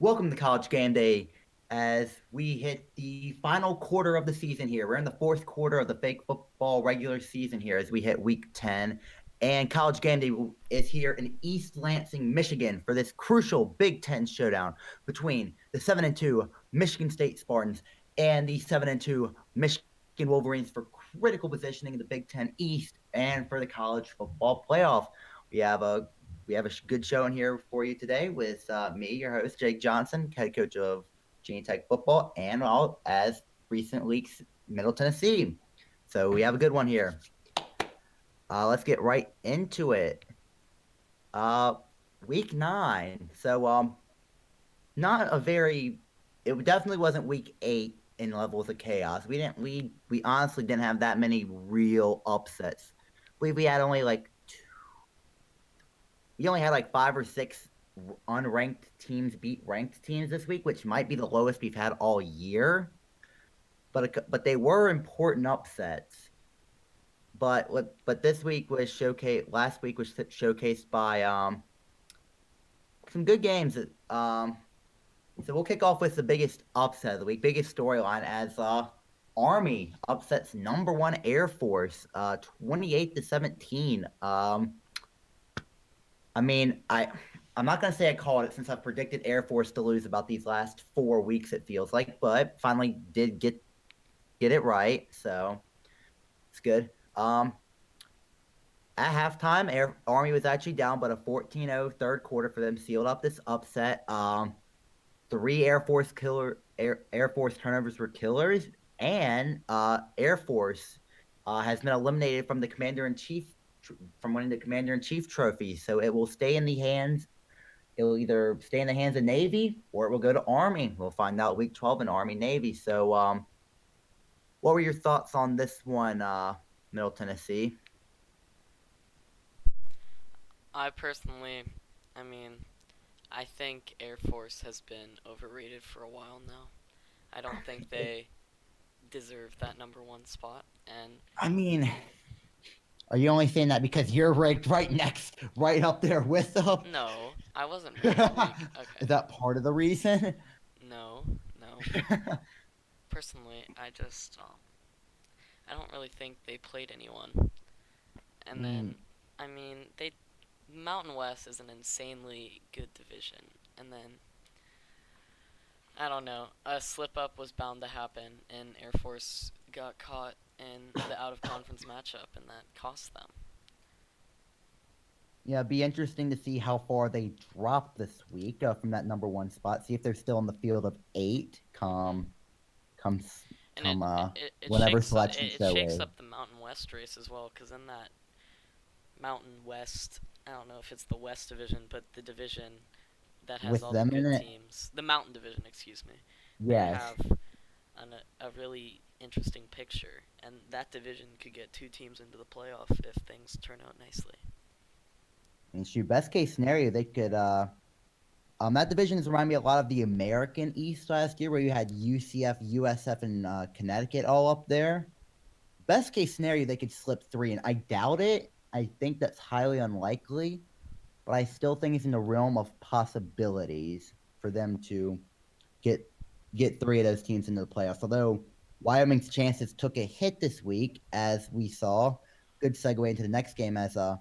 Welcome to College Game Day as we hit the final quarter of the season here. We're in the fourth quarter of the fake football regular season here as we hit week 10. And College Game Day is here in East Lansing, Michigan for this crucial Big Ten showdown between the 7-2 Michigan State Spartans and the 7-2 Michigan Wolverines for critical positioning in the Big Ten East and for the college football playoff. We have a good show in here for you today with me, your host, Jake Johnson, head coach of Virginia Tech football, and all as recent week's Middle Tennessee. So we have a good one here. Let's get right into it. Week 9. So not a very. It definitely wasn't week 8 in levels of chaos. We honestly didn't have that many real upsets. We had only like we only had like 5 or 6 unranked teams beat ranked teams this week, which might be the lowest we've had all year. But they were important upsets. But this week was showcased. Last week was showcased by some good games. So we'll kick off with the biggest upset of the week, biggest storyline as Army upsets #1 Air Force, 28-17. I mean, I'm not gonna say I called it since I've predicted Air Force to lose about these last 4 weeks. It feels like, but finally did get it right, so it's good. At halftime, Army was actually down, but a 14-0 third quarter for them sealed up this upset. 3 Air Force turnovers were killers, and Air Force has been eliminated from the Commander-in-Chief from winning the Commander-in-Chief trophy. So it will stay in the hands. It will either stay in the hands of Navy or it will go to Army. We'll find out week 12 in Army Navy. So what were your thoughts on this one, Middle Tennessee? I personally, I mean, I think Air Force has been overrated for a while now. I don't think they deserve that #1 spot. And I mean, are you only saying that because you're ranked right up there with them? no, I wasn't ranked weak. Is Okay. that part of the reason? No, no. Personally, I don't really think they played anyone. And Mm, then, I mean, they Mountain West is an insanely good division. And then I don't know. A slip up was bound to happen, and Air Force got caught in the out of conference matchup, and that cost them. yeah, it'd be interesting to see how far they drop this week from that #1 spot. See if they're still in the field of 8 Hmm. comes And it come it, it whatever shakes it, selection it show shakes is. up the Mountain West race as well, because in that Mountain West, I don't know if it's the West Division, but the division that has With all the them in good it, teams, the Mountain Division, excuse me, they yes. have a really interesting picture, and that division could get 2 teams into the playoff if things turn out nicely. And shoot, best case scenario, they could that division has reminded me a lot of the American East last year, where you had UCF, USF, and Connecticut all up there. Best case scenario, they could slip 3, and I doubt it. I think that's highly unlikely, but I still think it's in the realm of possibilities for them to get get 3 of those teams into the playoffs. Although Wyoming's chances took a hit this week, as we saw. Good segue into the next game as a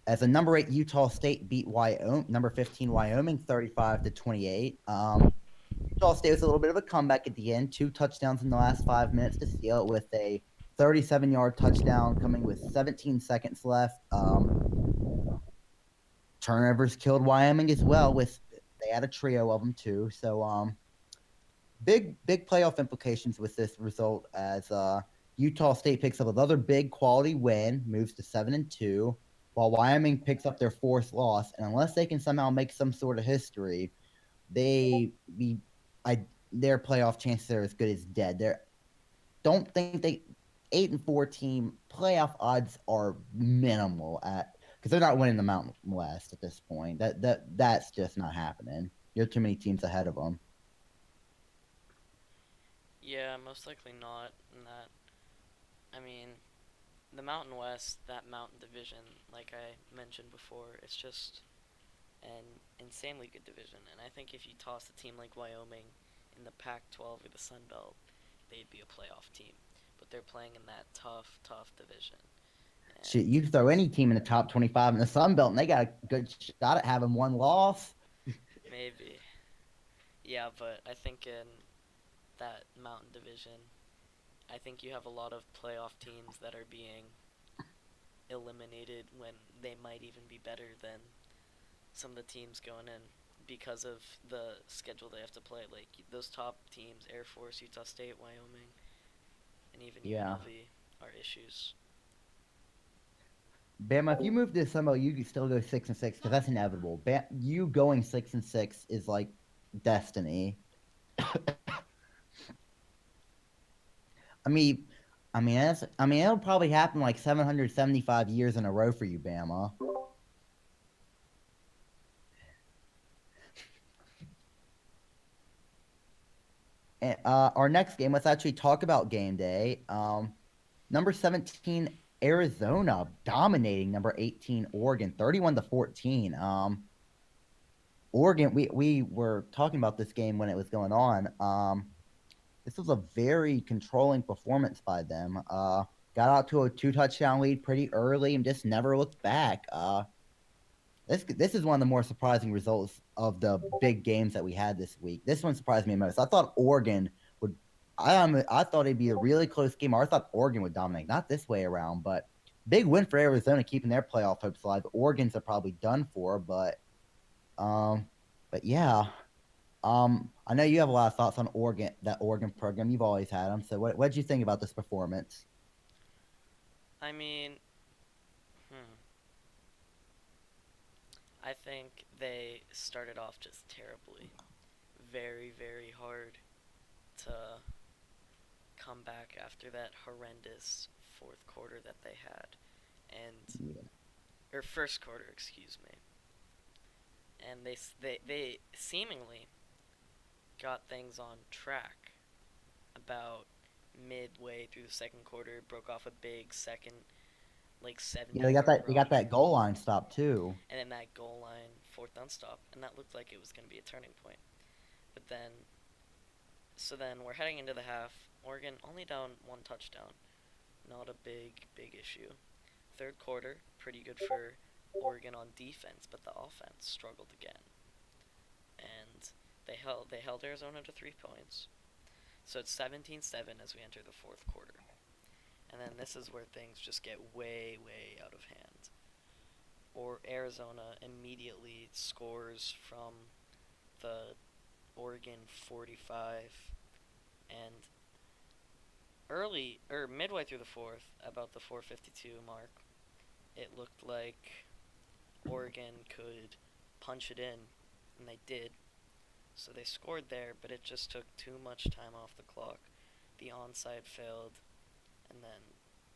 #8 Utah State beat Wyoming, #15 Wyoming 35-28. Utah State was a little bit of a comeback at the end, 2 touchdowns in the last 5 minutes to seal it with a 37-yard touchdown coming with 17 seconds left. Turnovers killed Wyoming as well. With they had a trio of them too. So big playoff implications with this result as Utah State picks up another big quality win, moves to 7-2, while Wyoming picks up their 4th loss. And unless they can somehow make some sort of history, they be I their playoff chances are as good as dead. They don't think they 8-4 team playoff odds are minimal at because they're not winning the Mountain West at this point. That's just not happening. You're too many teams ahead of them. Yeah, most likely not. And that, I mean, the Mountain West, that Mountain Division, like I mentioned before, it's just and insanely good division. And I think if you toss a team like Wyoming in the Pac-12 or the Sun Belt, they'd be a playoff team. But they're playing in that tough, tough division. Shit, And you throw any team in the top 25 in the Sun Belt, and they got a good shot at having one loss. maybe, yeah, but I think in that Mountain Division, I think you have a lot of playoff teams that are being eliminated when they might even be better than some of the teams going in because of the schedule they have to play. Like those top teams, Air Force, Utah State, Wyoming, and even Yeah. UNLV are issues. Bama, if you move to the Sun Belt, you can still go 6-6 because that's inevitable. You going 6-6 is like destiny. I mean, it'll probably happen like 775 years in a row for you, Bama. And, our next game, let's actually talk about game day. Number 17, Arizona dominating number 18, Oregon, 31-14. Oregon, we were talking about this game when it was going on. This was a very controlling performance by them. Got out to a 2 touchdown lead pretty early and just never looked back. This is one of the more surprising results of the big games that we had this week. This one surprised me most. I thought Oregon would. I thought it'd be a really close game. Or I thought Oregon would dominate. Not this way around, but big win for Arizona, keeping their playoff hopes alive. Oregon's are probably done for, um, but yeah. I know you have a lot of thoughts on Oregon, that Oregon program. You've always had them. So what did you think about this performance? I mean, I think they started off just terribly. Very, very hard to come back after that horrendous fourth quarter that they had. And Yeah. or first quarter, excuse me. And they seemingly got things on track about midway through the second quarter, broke off a big second like 70 You know, they got yard that. They got rush, that goal line stop too. and then that goal line fourth down stop, and that looked like it was going to be a turning point. But then, so then we're heading into the half. Oregon only down 1 touchdown, not a big issue. Third quarter, pretty good for Oregon on defense, but the offense struggled again, and they held Arizona to 3 points. So it's 17-7 as we enter the fourth quarter. And then this is where things just get way out of hand. Or Arizona immediately scores from the Oregon 45, and midway through the fourth, about the 4:52 mark, it looked like Oregon could punch it in, and they did. So they scored there, but it just took too much time off the clock. The onside failed, and then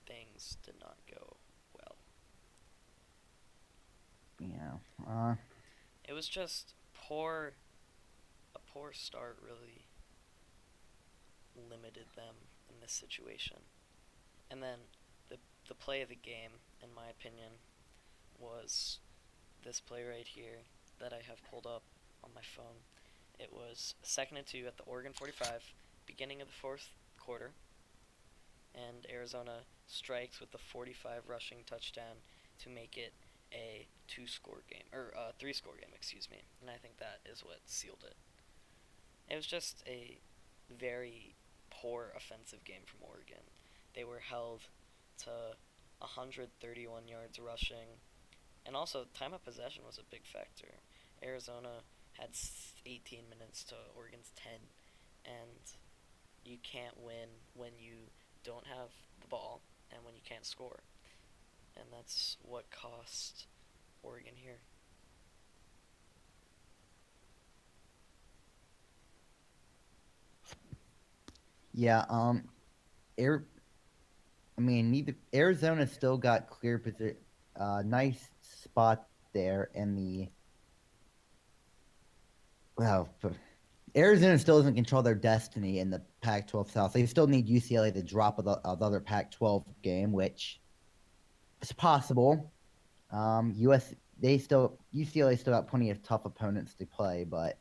things did not go well. Yeah. It was just a poor start really limited them in this situation. And then the play of the game, in my opinion, was this play right here that I have pulled up on my phone. It was 2nd and 2 at the Oregon 45, beginning of the fourth quarter, and Arizona strikes with the 45 rushing touchdown to make it a 2-score game, or a 3-score game, excuse me. And I think that is what sealed it. It was just a very poor offensive game from Oregon. They were held to 131 yards rushing, and also time of possession was a big factor. Arizona had 18 minutes to Oregon's 10, and you can't win when you don't have the ball and when you can't score. And that's what cost Oregon here. Yeah. Air. I mean, neither Arizona still got clear position. Nice spot there in the. Well, Arizona still doesn't control their destiny in the Pac-12 South. They still need UCLA to drop another Pac-12 game, which is possible. UCLA still got plenty of tough opponents to play, but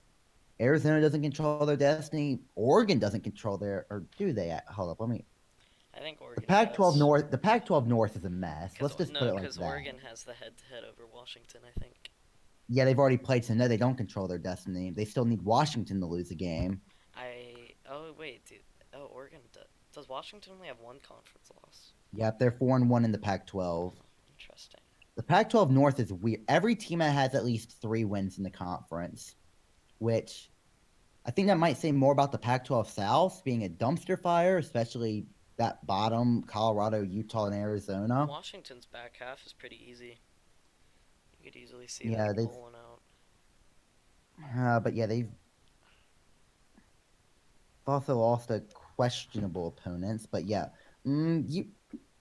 Arizona doesn't control their destiny. Oregon doesn't control their, or do they? Hold up, let me. I think The Oregon Pac-12 does. North, the Pac-12 North is a mess. Cause Let's just put no, it like because that. Oregon has the head-to-head over Washington. I think. Yeah, they've already played, so no, they don't control their destiny. They still need Washington to lose a game. Oh wait, dude. Oh, Oregon does Washington only have one conference loss? Yep, they're 4-1 in the Pac-12. Interesting. The Pac-12 North is weird. Every team has at least 3 wins in the conference, which I think that might say more about the Pac-12 South being a dumpster fire, especially that bottom Colorado, Utah, and Arizona. Washington's back half is pretty easy. You could easily see them Yeah, pulling out. but yeah, they've also lost a questionable opponents. But yeah, you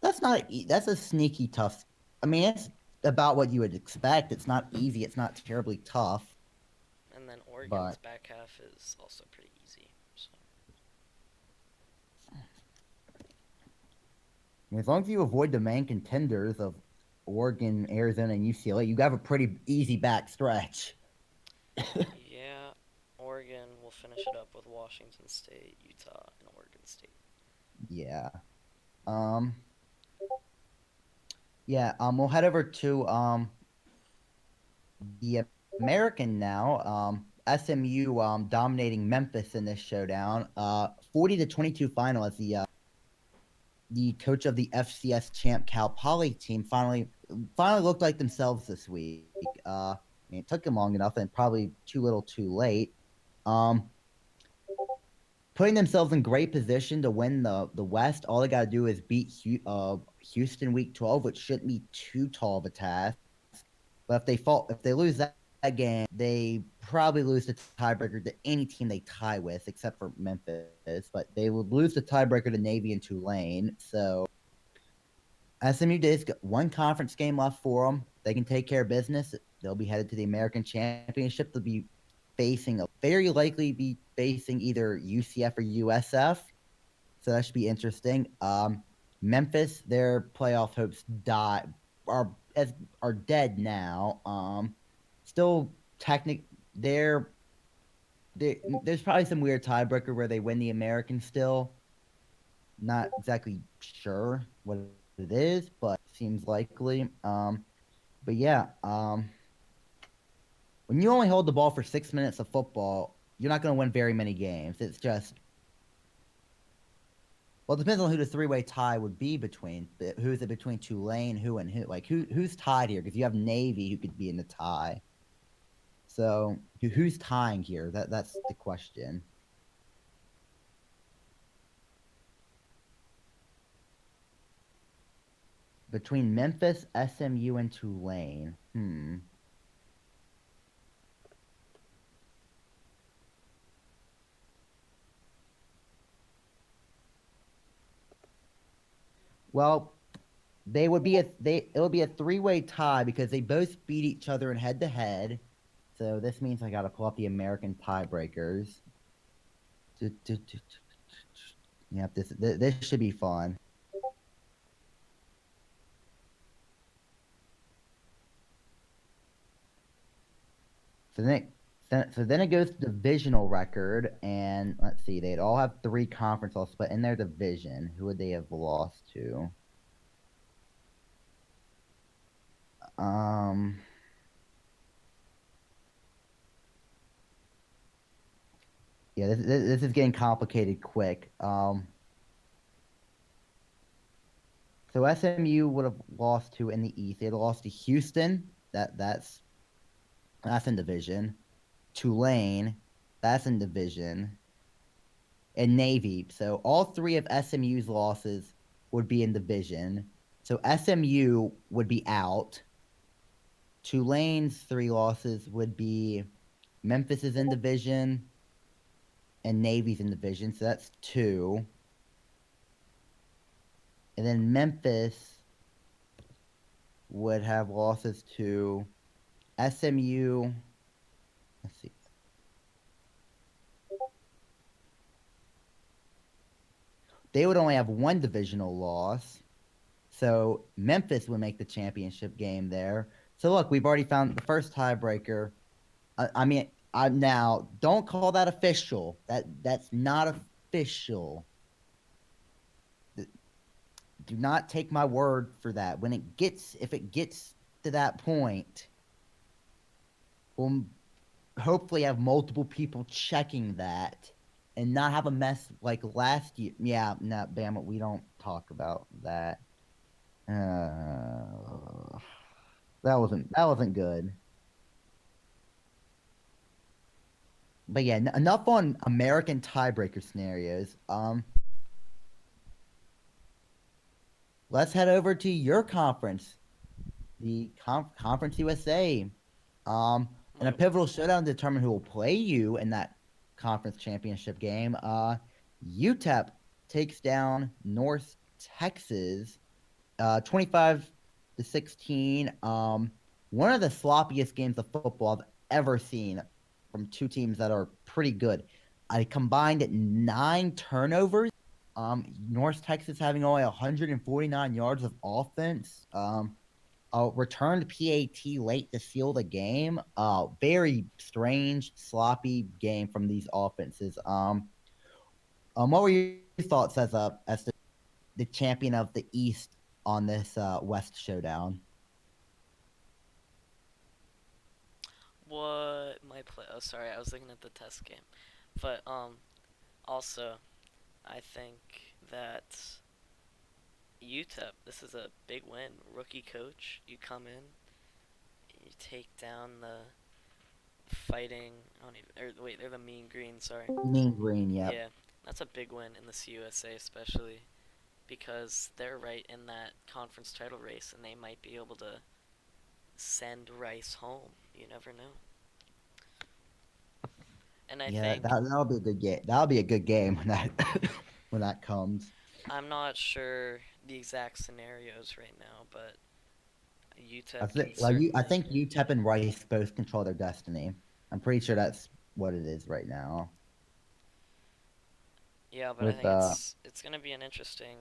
that's a sneaky tough. I mean, it's about what you would expect. It's not easy. It's not terribly tough. And then Oregon's But back half is also pretty easy. So. as long as you avoid the main contenders of Oregon, Arizona, and UCLA, you have a pretty easy back stretch. Yeah, Oregon will finish it up with Washington State, Utah, and Oregon State. Yeah. Um. Yeah. We'll head over to the American now. SMU dominating Memphis in this showdown. 40-22 final as the coach of the FCS champ Cal Poly team finally looked like themselves this week. I mean, it took them long enough and probably too little, too late. Um, Putting themselves in great position to win the West. All they got to do is beat Houston week 12, which shouldn't be too tall of a task. But if they lose that game, they probably lose the tiebreaker to any team they tie with, except for Memphis. But they would lose the tiebreaker to Navy and Tulane. So SMU Days got one conference game left for them. They can take care of business. They'll be headed to the American Championship. They'll be very likely be facing either UCF or USF. So that should be interesting. Memphis, their playoff hopes are dead now. Still they're, there's probably some weird tiebreaker where they win the American still. Not exactly sure what it is, but seems likely. But yeah, when you only hold the ball for 6 minutes of football, you're not going to win very many games. It's just, well, it depends on who the three-way tie would be between. Who is it between Tulane, who and who? Like who's tied here? Because you have Navy who could be in the tie. So who's tying here? That's the question. Between Memphis, SMU, and Tulane. Well, it would be a three-way tie because they both beat each other in head-to-head. So this means I got to pull up the American tiebreakers. Yep, this should be fun. So then it goes to divisional record, and let's see, they'd all have 3 conference losses, but in their division, who would they have lost to? Yeah, this is getting complicated quick. So SMU would have lost to in the East. They'd lost to Houston. That's in division. Tulane, that's in division. And Navy. So all 3 of SMU's losses would be in division. So SMU would be out. Tulane's 3 losses would be Memphis is in division and Navy's in division. So that's 2. And then Memphis would have losses to SMU. Let's see. They would only have 1 divisional loss. So Memphis would make the championship game there. So look, we've already found the first tiebreaker. I mean, I'm now don't call that official. That's not official. Do not take my word for that. If it gets to that point, we'll hopefully have multiple people checking that and not have a mess like last year. Yeah, no, damn it, we don't talk about that. That wasn't good. But yeah, enough on American tiebreaker scenarios. Let's head over to your conference, the Conference USA. In a Wait, pivotal showdown to determine who will play you in that conference championship game, UTEP takes down North Texas, 25-16. One of the sloppiest games of football I've ever seen from two teams that are pretty good. I combined 9 turnovers. North Texas having only 149 yards of offense. Returned PAT late to seal the game. Very strange, sloppy game from these offenses. What were your thoughts as the champion of the East on this West showdown? what my play? Oh, sorry, I was looking at the test game. But also, I think that UTEP. This is a big win. Rookie coach. You come in, you take down the fighting. I don't even. Or wait, they're the Mean Green. Sorry. Mean Green, yep. Yeah, that's a big win in the CUSA, especially because they're right in that conference title race, and they might be able to send Rice home. You never know. And I Yeah, think that'll be a good game. That'll be a good game when that when that comes. I'm not sure the exact scenarios right now, but I UTEP can think like I certainly. think UTEP and Rice both control their destiny. I'm pretty sure that's what it is right now. Yeah, but I With think it's gonna be an interesting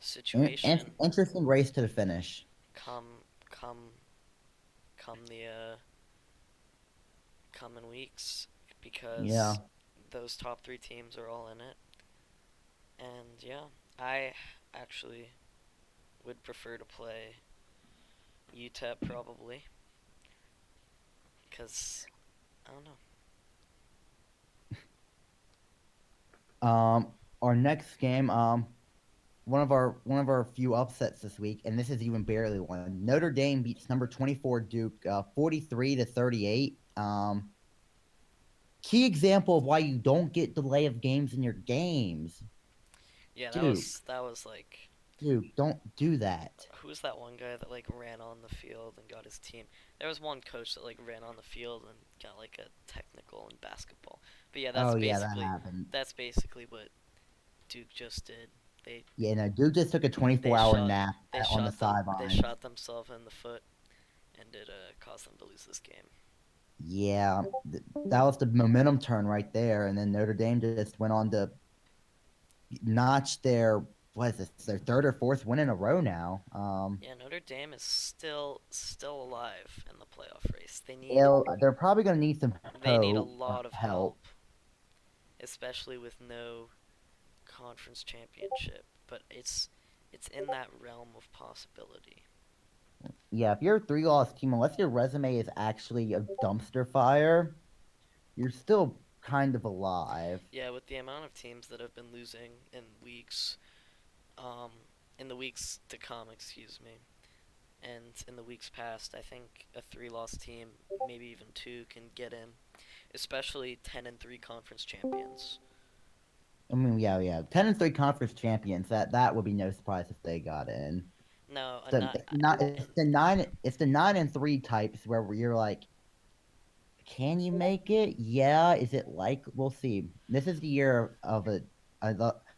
situation interesting race to the finish. come come come the coming weeks Yeah. because those top three teams are all in it. And yeah, I actually would prefer to play UTEP probably because I don't know. Our next game, one of our few upsets this week, and this is even barely one. Notre Dame beats number 24 Duke, 43-38. Key example of why you don't get delay of games in your games. Yeah, Duke, that was like Duke, don't do that. who was that one guy that like ran on the field and got his team? There was one coach that like ran on the field and got like a technical in basketball. But yeah, Oh yeah, that happened. that's basically what Duke just did. They Yeah, no, Duke just took a they 24-hour shot nap on the they sidelines. shot themselves in the foot and it caused them to lose this game. Yeah, that was the momentum turn right there, and then Notre Dame just went on to notch their what is this, their third or fourth win in a row now. Yeah, Notre Dame is still alive in the playoff race. They're probably going to need some They need a uh, lot of help. help, especially with no conference championship. But it's in that realm of possibility. Yeah, if you're a three-loss team, unless your resume is actually a dumpster fire, you're still kind of alive. Yeah, with the amount of teams that have been losing um, in the weeks to come, excuse me, and in the weeks past, I think a three-loss team, maybe even two, can get in, especially 10-3 conference champions. I mean, yeah, 10-3 conference champions. That would be no surprise if they got in. No, a The not. not it's the 9-3 types where you're like, can you make it? Yeah. Is it like we'll see. This is the year of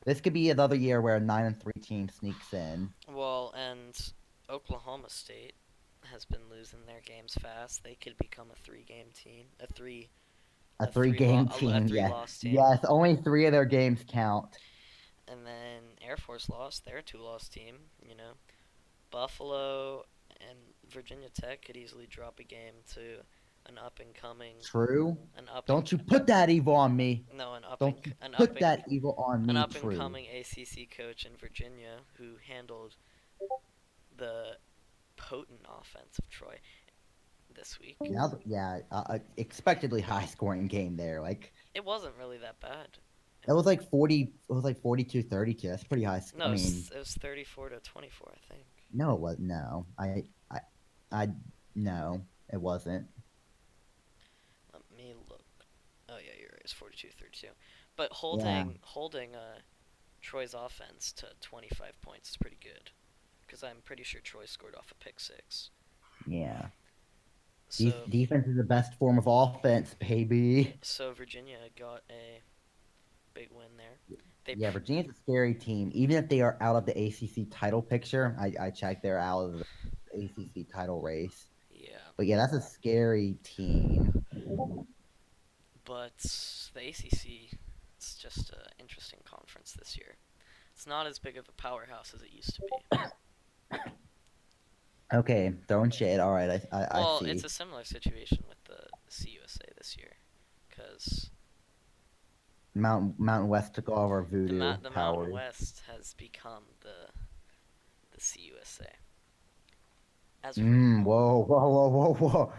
this could be another year where a 9-3 team sneaks in. Well, and Oklahoma State has been losing their games fast. They could become a three-game team, A three-game a team, yeah. three-loss team. Yes, only three of their games count. And then Air Force lost. They're a two-loss team. You know, Buffalo And Virginia Tech could easily drop a game to an up and coming, True. an up and Don't you put that evil on me. no, Don't you put that evil on an me, up and True. coming ACC coach in Virginia who handled the potent offense of Troy this week. Now, yeah, expectedly high scoring game there. Like It wasn't really that bad. it was like 40. It was like 42-32. That's pretty high. No, I mean, it was 34-24, I think. no, it was no. I, no, it wasn't. Let me look. Oh yeah, you're right. It's 42-32. But Yeah, holding Troy's offense to 25 points is pretty good. Because I'm pretty sure Troy scored off a pick six. yeah. So Defense is the best form of offense, baby. so Virginia got a big win there. They Yeah, Virginia's a scary team. Even if they are out of the ACC title picture, I checked, they're out of the ACC title race. yeah, But yeah, that's a scary team. but the ACC, it's just an interesting conference this year. It's not as big of a powerhouse as it used to be. Okay, throwing shade. All right, I Well, see. it's a similar situation with the CUSA this year, because Mountain West took all of our voodoo the Mountain powers. West has become the CUSA. As for Whoa.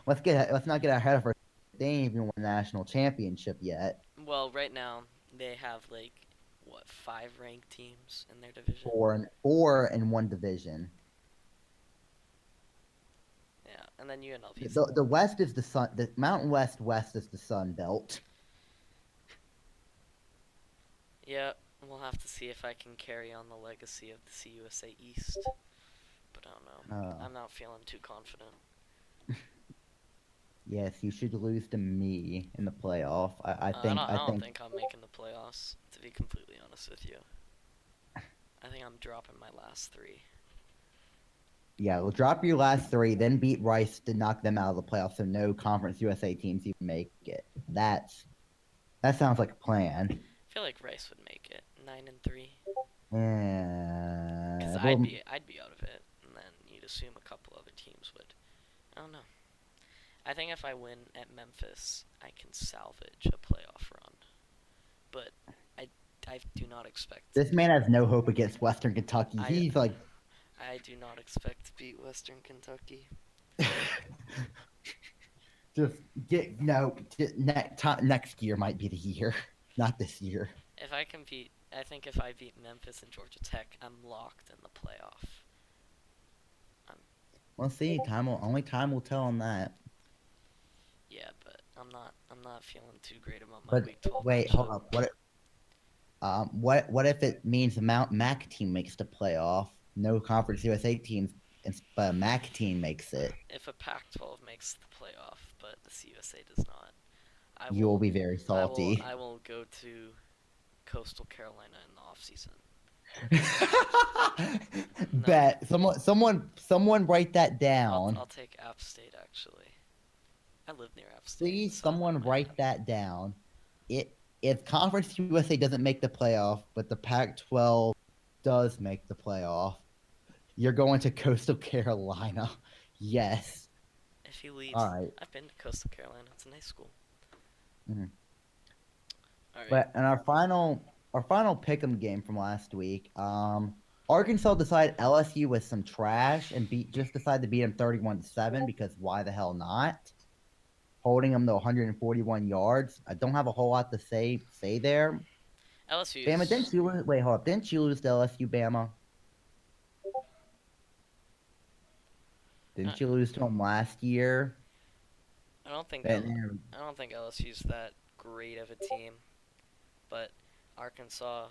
Let's not get ahead of our. They ain't even won a national championship yet. well, right now they have like what 5 ranked teams in their division. Four in one division. Yeah, and then UNLV. The West is the Sun. The Mountain West is the Sun Belt. Yeah, we'll have to see if I can carry on the legacy of the CUSA East. But I don't know. I'm not feeling too confident. Yes, you should lose to me in the playoff. I don't think think I'm making the playoffs, to be completely honest with you. I think I'm dropping my last 3. yeah, we'll drop your last 3, then beat Rice to knock them out of the playoffs, so no Conference USA teams even make it. That sounds like a plan. I feel like Rice would make it 9-3. Yeah. Because Well, I'd be out of it, and then you'd assume a couple other teams would. I don't know. I think if I win at Memphis, I can salvage a playoff run. But I do not expect. this man has no hope against Western Kentucky. He's like, I do not expect to beat Western Kentucky. just get no. Next year might be the year, not this year. If I compete, I think if I beat Memphis and Georgia Tech, I'm locked in the playoff. We'll see. Only time will tell on that. Yeah, but I'm not feeling too great about my But Week 12 wait, matchup. hold up. What if it means the Mount Mac team makes the playoff? No Conference USA teams, but a Mac team makes it. If a Pac-12 makes the playoff, but the CUSA does not, You will be very salty. I will go to Coastal Carolina in the off season. Bet someone write that down. I'll take App State actually. I live near App State. Please, someone write that down. If Conference USA doesn't make the playoff, but the Pac-12 does make the playoff, you're going to Coastal Carolina. Yes. If he leaves, all right. I've been to Coastal Carolina. It's a nice school. Mm-hmm. All right. But in our final pick'em game from last week, Arkansas decided LSU was some trash and decided to beat them 31-7 because why the hell not? Holding them to 141 yards. I don't have a whole lot to say there. LSU. Bama, didn't you lose? Wait, hold up. Didn't you lose to LSU, Bama? Didn't you lose to them last year? I don't think LSU's that great of a team, but Arkansas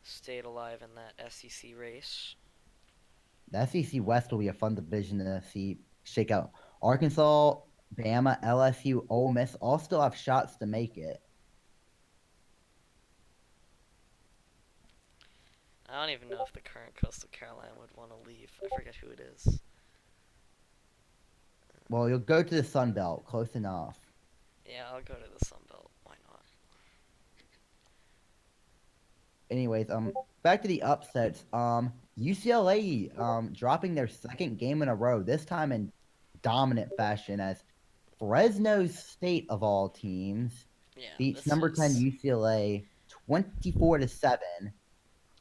stayed alive in that SEC race. The SEC West will be a fun division to see shake out. Arkansas, Bama, LSU, Ole Miss all still have shots to make it. I don't even know if the current Coastal Carolina would want to leave. I forget who it is. Well, you'll go to the Sun Belt. Close enough. Yeah, I'll go to the Sun Belt. Why not? Anyways, back to the upsets. UCLA dropping their second game in a row, this time in dominant fashion, as Fresno State of all teams Yeah, beats this number 10 was. UCLA 24-7.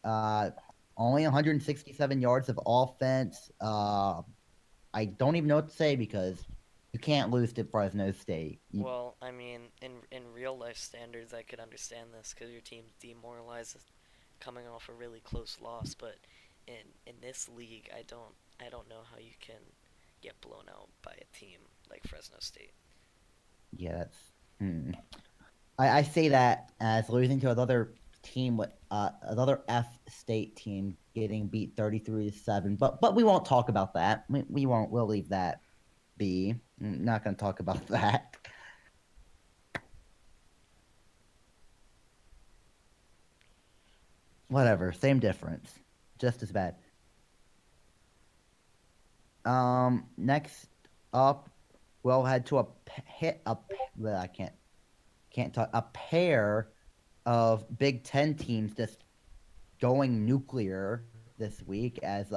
Uh, Only 167 yards of offense. I don't even know what to say because you can't lose to Fresno State. Well, I mean, in real life standards, I could understand this because your team's demoralized coming off a really close loss. But in this league, I don't know how you can get blown out by a team like Fresno State. Yeah, that's. I say that as losing to another team with another F state team getting beat 33-7. But we won't talk about that. We won't. We'll leave that be. I'm not going to talk about that. Whatever. Same difference. Just as bad. Next up, we'll head to well, I can't talk, a pair of Big Ten teams just going nuclear this week as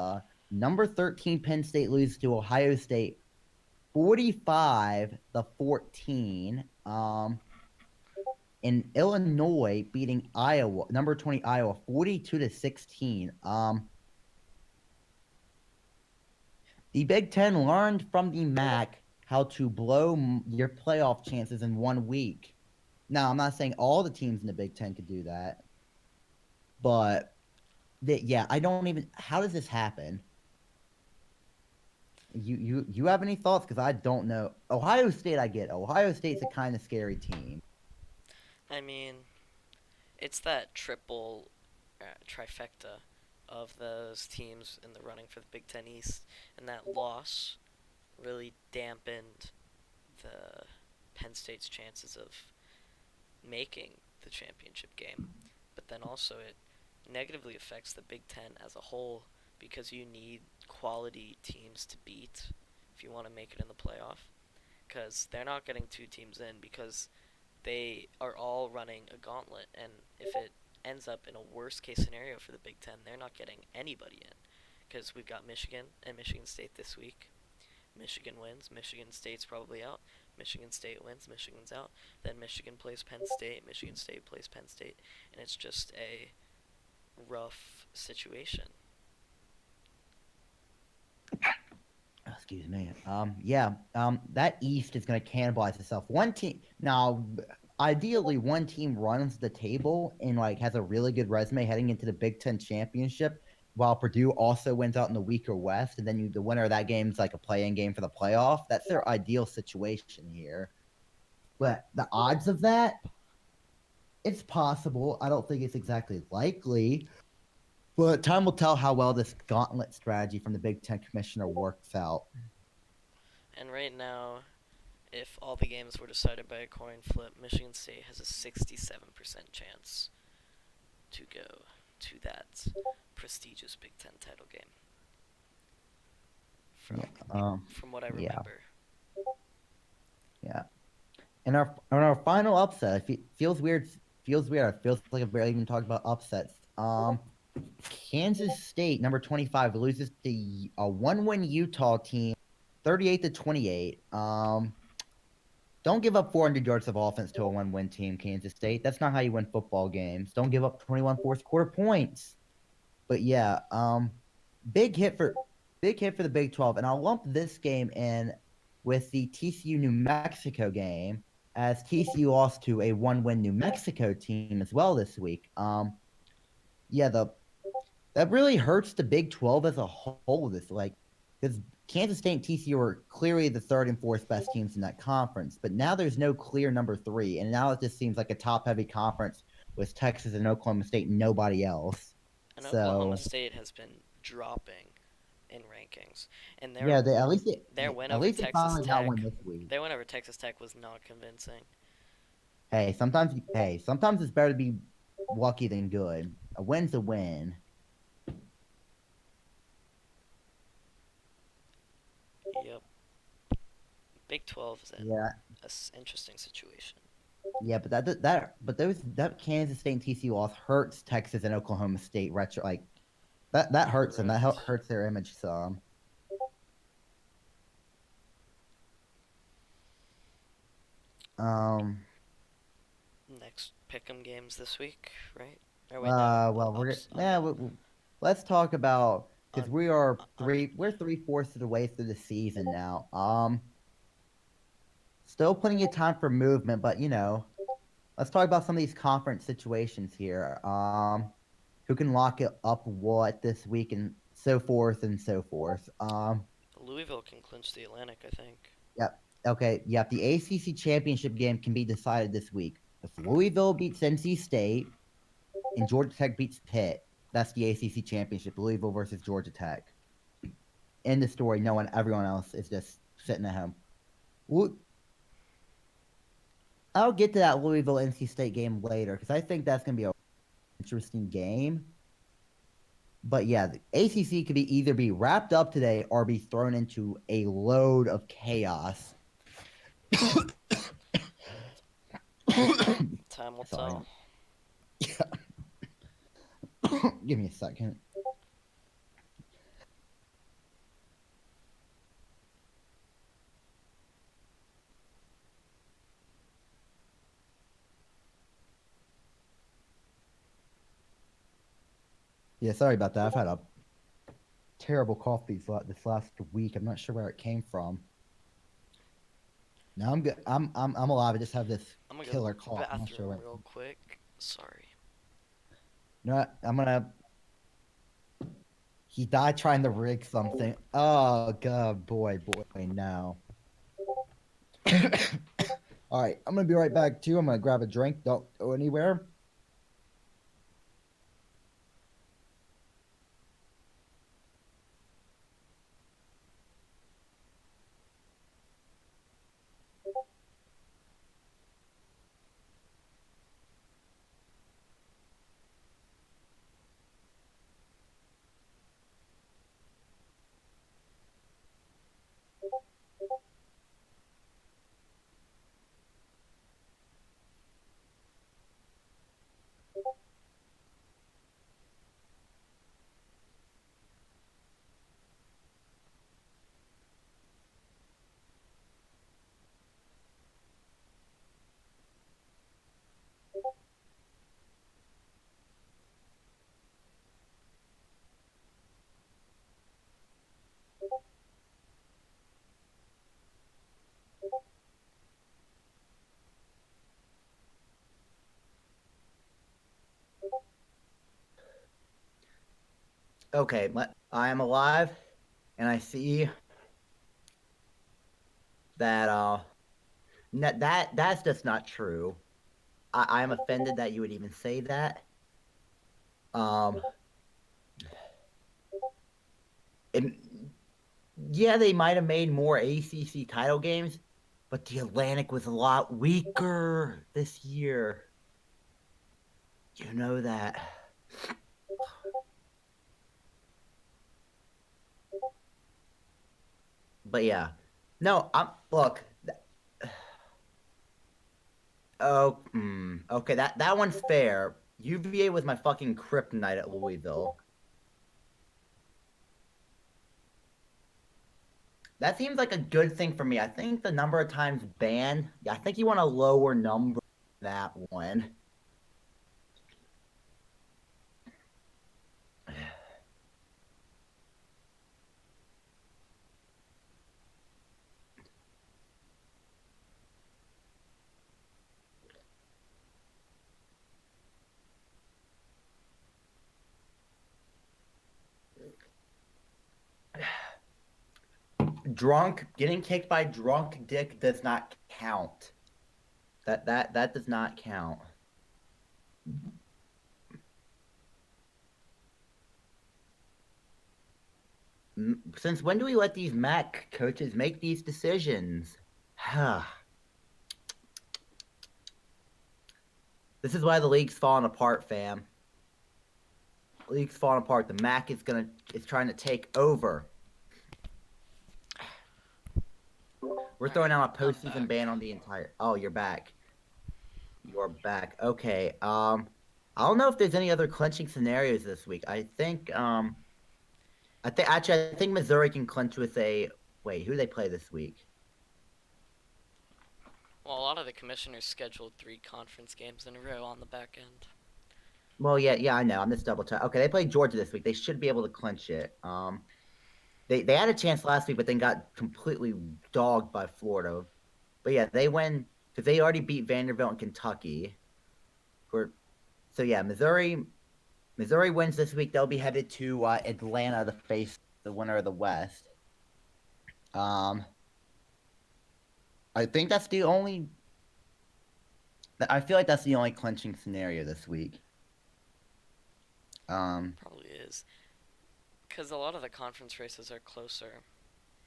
number 13 Penn State loses to Ohio State 45-14. In Illinois beating Iowa, number 20 Iowa 42-16. The Big Ten learned from the MAC how to blow your playoff chances in 1 week. Now, I'm not saying all the teams in the Big Ten could do that, but yeah, I don't even. How does this happen? You have any thoughts? Because I don't know. Ohio State, I get. Ohio State's a kind of scary team. I mean, it's that triple trifecta of those teams in the running for the Big Ten East, and that loss really dampened the Penn State's chances of making the championship game. But then also it negatively affects the Big Ten as a whole because you need quality teams to beat if you want to make it in the playoff. Because they're not getting two teams in because they are all running a gauntlet, and if it ends up in a worst case scenario for the Big Ten, they're not getting anybody in. Because we've got Michigan and Michigan State this week. Michigan wins, Michigan State's probably out. Michigan State wins, Michigan's out. Then Michigan plays Penn State, Michigan State plays Penn State, and it's just a rough situation. Excuse me. Yeah. That East is going to cannibalize itself. One team now, ideally, one team runs the table and like has a really good resume heading into the Big Ten championship, while Purdue also wins out in the weaker West, and then the winner of that game is like a play-in game for the playoff. That's their ideal situation here. But the odds of that, it's possible. I don't think it's exactly likely. But time will tell how well this gauntlet strategy from the Big Ten commissioner works out. And right now, if all the games were decided by a coin flip, Michigan State has a 67% chance to go to that prestigious Big Ten title game. From from what I Yeah, remember. yeah. And our final upset, it feels weird. Feels weird. It feels like I've barely even talked about upsets. Kansas State, number 25, loses to a one-win Utah team, 38-28. Don't give up 400 yards of offense to a one-win team, Kansas State. That's not how you win football games. Don't give up 21 fourth quarter points. But yeah, big hit for the Big 12, and I'll lump this game in with the TCU New Mexico game, as TCU lost to a one-win New Mexico team as well this week. Yeah, that really hurts the Big 12 as a whole. This like because Kansas State and TCU are clearly the third and fourth best teams in that conference, but now there's no clear number three, and now it just seems like a top-heavy conference with Texas and Oklahoma State and nobody else. And Oklahoma So State has been dropping in rankings, and yeah, their win at over least they Texas finally got one Tech, this week. their win over Texas Tech was not convincing. Sometimes it's better to be lucky than good. A win's a win. Yep. Big 12 is in Yeah, a interesting situation. yeah, but that Kansas State and TCU loss hurts Texas and Oklahoma State retro like That hurts them. That Correct. hurts their image some. Um. Next pick'em games this week, right? Or wait, no. Well, Ups, yeah. Let's talk about because un, un, we're 3/4 of the way through the season now. Still plenty of time for movement, but let's talk about some of these conference situations here. Who can lock it up what this week and so forth and so forth. Louisville can clinch the Atlantic, I think. Yep. Okay. Yep. The ACC championship game can be decided this week. If Louisville beats NC State and Georgia Tech beats Pitt, that's the ACC championship. Louisville versus Georgia Tech. End the story. No one, everyone else is just sitting at home. I'll get to that Louisville NC State game later because I think that's going to be an interesting game. But yeah, the ACC could either be wrapped up today or be thrown into a load of chaos. Time will Sorry. tell. Yeah. Give me a second. Yeah, sorry about that. I've had a terrible cough this last week. I'm not sure where it came from. No, I'm good. I'm alive. I just have this I'm gonna go killer to the cough. I'm not sure bathroom where. real quick. Sorry. You know what? I'm gonna. He died trying to rig something. Oh god, boy, no. All right, I'm gonna be right back too. I'm gonna grab a drink. Don't go anywhere. Okay, I am alive, and I see that that's just not true. I am offended that you would even say that. Um, and yeah, they might have made more ACC title games, but the Atlantic was a lot weaker this year. You know that. But yeah, no, I'm look. Oh, okay, that one's fair. UVA was my fucking kryptonite at Louisville. That seems like a good thing for me. I think the number of times banned, I think you want a lower number than that one. Getting kicked by drunk dick does not count. That does not count. Since when do we let these MAC coaches make these decisions? This is why the league's falling apart, fam. The league's falling apart. The MAC is trying to take over. We're throwing out a postseason ban on the entire. Oh, you're back. You're back. Okay. I don't know if there's any other clinching scenarios this week. I think I think Missouri can clinch with a. Wait, who do they play this week? Well, a lot of the commissioners scheduled 3 conference games in a row on the back end. Well, yeah, I know. I'm just double check. Okay, they play Georgia this week. They should be able to clinch it. They had a chance last week, but then got completely dogged by Florida. But yeah, they win because they already beat Vanderbilt and Kentucky. For so yeah, Missouri wins this week. They'll be headed to Atlanta to face the winner of the West. Um, I think that's the only. I feel like that's the only clinching scenario this week. Um, Probably is. Because a lot of the conference races are closer.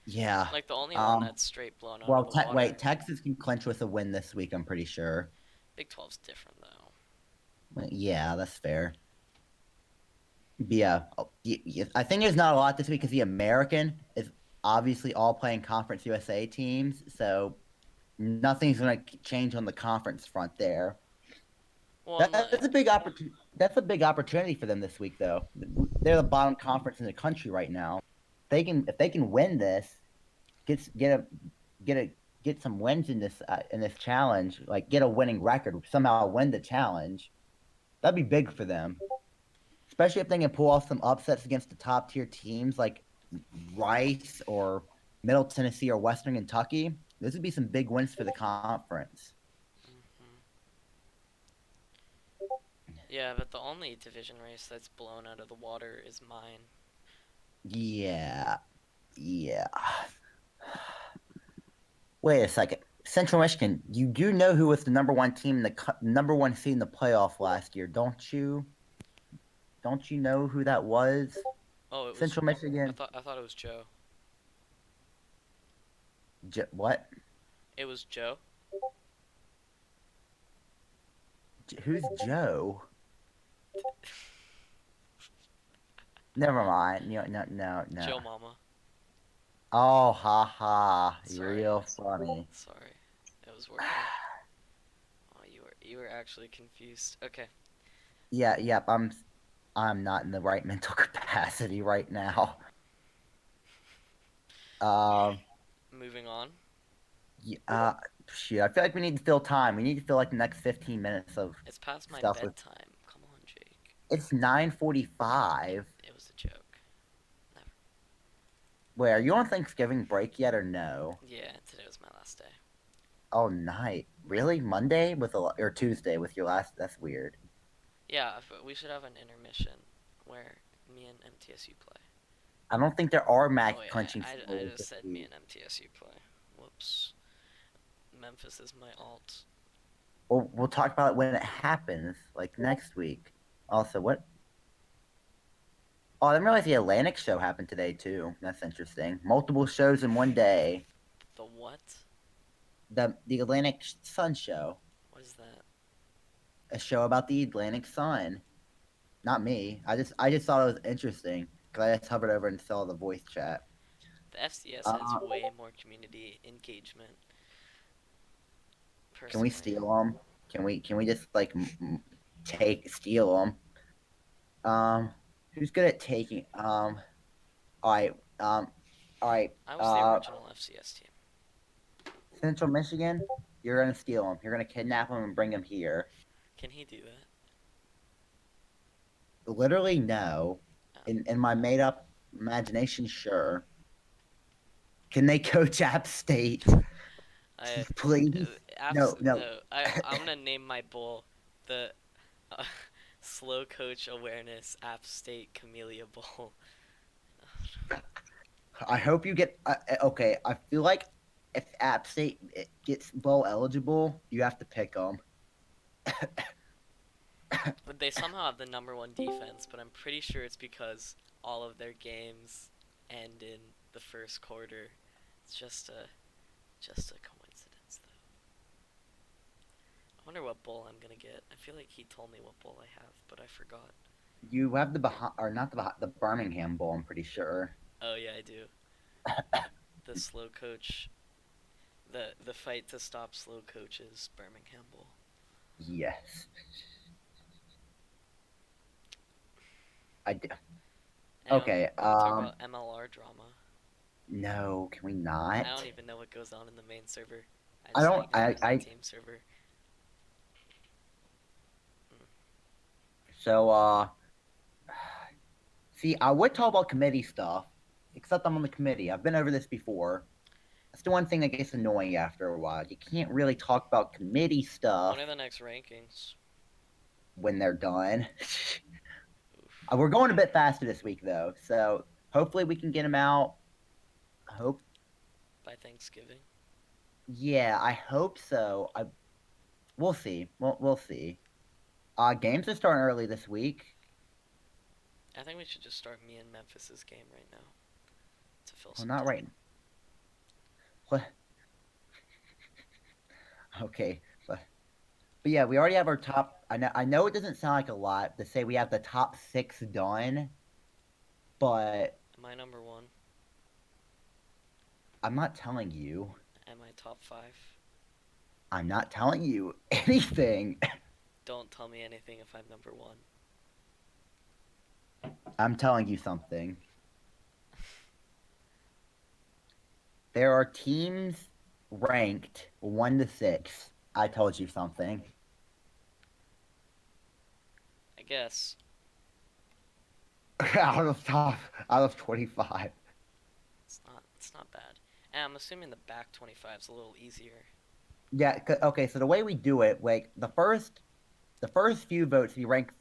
yeah. Like, the only one Um, that's straight blown out of well, the water. Texas can clinch with a win this week. I'm pretty sure. Big 12's different, though. Yeah, that's fair. Yeah, I think there's not a lot this week because the American is obviously all playing Conference USA teams, so nothing's going to change on the conference front there. Well, That's a big opportunity. That's a big opportunity for them this week, though. They're the bottom conference in the country right now. If they can win this, get get a get a get some wins in this challenge, like get a winning record, somehow win the challenge. That'd be big for them, especially if they can pull off some upsets against the top tier teams like Rice or Middle Tennessee or Western Kentucky. This would be some big wins for the conference. hmm yeah, but the only division race that's blown out of the water is mine. Yeah, yeah. Wait a second. Central Michigan, you do know who was the number one team, number one seed in the playoff last year, don't you? Don't you know who that was? Oh, it was. Central Michigan. I thought it was Joe. What? It was Joe. Who's Joe? Never mind. No. Joe Mama. Oh, ha ha! Sorry. Real funny. Sorry. It was working. Oh, you were actually confused. Okay. Yep. I'm not in the right mental capacity right now. Um, Moving on. yeah, shoot. I feel like we need to fill time. We need to fill like the next 15 minutes of It's past my stuff with. bedtime. Come on, Jake. It's 9:45. It was a joke. Never. Wait, are you on Thanksgiving break yet or no? Yeah, today was my last day. Oh, night. Really? Monday with or Tuesday with your last? That's weird. Yeah, but we should have an intermission where me and MTSU play. I don't think there are Oh yeah, clinching I scenarios just this said me week. and MTSU play. Whoops. Memphis is my alt. We'll talk about it when it happens, like next week. Also, what? Oh, I didn't realize the Atlantic show happened today too. That's interesting. Multiple shows in one day. The what? The Atlantic Sun show, What is that? a show about the Atlantic Sun. Not me. I just thought it was interesting because I just hovered over and saw the voice chat. The FCS has Uh, way more community engagement. can we Personally, steal them? Can we just like steal them? Who's good at taking? All right. All right. I was the original FCS team. Central Michigan, you're gonna steal them. You're gonna kidnap them and bring them here. Can he do that? Literally, no. Oh. In my made up imagination, sure. Can they coach App State, I please? No. no. I'm gonna name my bowl the uh, Slow Coach Awareness App State Camellia Bowl. I hope you get. Okay, I feel like if App State gets bowl eligible, you have to pick them. But they somehow have the #1 defense, but I'm pretty sure it's because all of their games end in the first quarter. It's just a coincidence, though. I wonder what bowl I'm gonna get. I feel like he told me what bowl I have, but I forgot. You have or not the Birmingham Bowl. I'm pretty sure. Oh yeah, I do. The slow coach, the fight to stop slow coaches, Birmingham Bowl. Yes. I do. Hey, Okay. want to talk about MLR drama? No, can we I not? don't even know what goes on in the main server. I I just don't. hang out in the team server. Mm. So, see, I would talk about committee stuff, except I'm on the committee. I've been over this before. That's the one thing that gets annoying after a while. You can't really talk about committee stuff When are the next rankings? when they're done. Oof. We're going a bit faster this week, though, so hopefully we can get them out. Hope, By Thanksgiving. yeah, I hope so. We'll see. We'll see. Games are starting early this week. I think we should just start me and Memphis's game right now to fill Well, some not right. time. What? Okay, but yeah, we already have our top. I know it doesn't sound like a lot to say we have the top 6 done, but Am I number one? I'm not telling you. Am I top 5? I'm not telling you anything. Don't tell me anything if I'm number one. I'm telling you something. There are teams ranked 1 to 6. I told you something. I guess. Out of 25. It's not bad. And I'm assuming the back 25 is a little easier. Yeah. Okay. So the way we do it, like the first few votes, we rank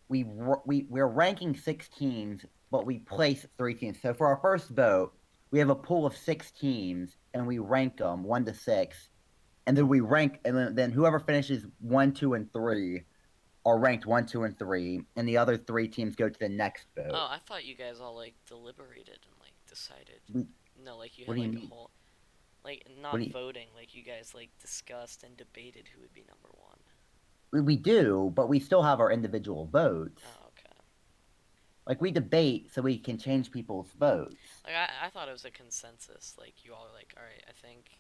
we're ranking 6 teams, but we place 3 teams. So for our first vote, we have a pool of 6 teams, and we rank them 1 to 6, and then we rank, and then whoever finishes 1, 2, and 3 are ranked 1, 2, and 3, and the other 3 teams go to the next vote. Oh, I thought you guys all like deliberated and like decided. We, No, like you what had do you like a mean? whole like What not do you, voting, like you guys like discussed and debated who would be number one. we do, but we still have our individual votes. Oh, okay. Like we debate so we can change people's votes. Like I thought it was a consensus. Like you all were like, all right, I think